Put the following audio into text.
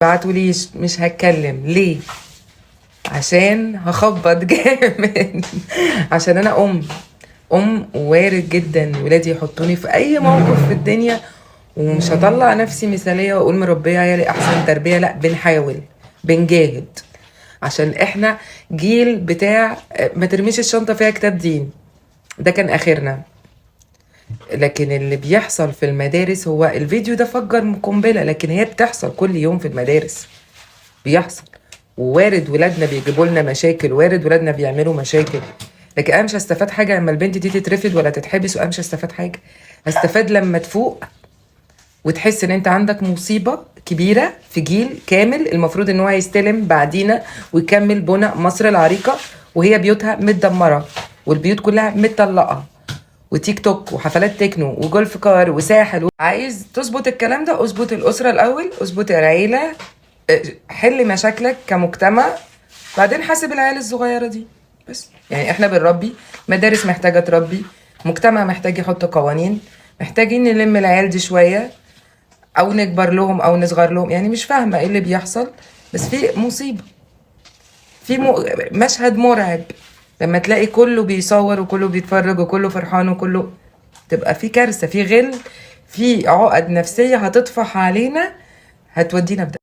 بعتوليش مش هتكلم ليه؟ عشان هخبط جامد. عشان انا ام وارد جدا ولادي يحطوني في اي موقف في الدنيا، ومش هطلع نفسي مثاليه واقول مربيه عيالي احسن تربيه، لا بنحاول بنجاهد عشان احنا جيل بتاع ما ترميش الشنطه فيها كتاب دين. ده كان اخرنا. لكن اللي بيحصل في المدارس، هو الفيديو ده فجر قنبله، لكن هي بتحصل كل يوم في المدارس، بيحصل. ووارد ولادنا بيجيبوا لنا مشاكل، وارد ولادنا بيعملوا مشاكل، لكن انا مش هستفاد حاجه لما البنت دي تترفد ولا تتحبس، وانا مش هستفاد حاجه. هستفاد لما تفوق وتحس ان انت عندك مصيبه كبيره في جيل كامل المفروض ان هو يستلم بعدينا ويكمل بناء مصر العريقه، وهي بيوتها متدمره والبيوت كلها متطلقه، وتيك توك وحفلات تكنو وجولف كار وساحل. عايز تظبط الكلام ده، اظبط الاسره الاول، اظبط العيله، حل مشاكلك كمجتمع، بعدين حاسب العيال الصغيره دي. بس يعني احنا بنربي، مدارس محتاجه تربي، مجتمع محتاج يحط قوانين، محتاجين نلم العيال دي شويه، او نكبر لهم او نصغر لهم. يعني مش فاهمه ايه اللي بيحصل، بس في مصيبه، في مشهد مرعب لما تلاقي كله بيصور وكله بيتفرج وكله فرحان وكله، تبقى في كارثه، في غل، في عقد نفسيه هتطفح علينا، هتودينا بده.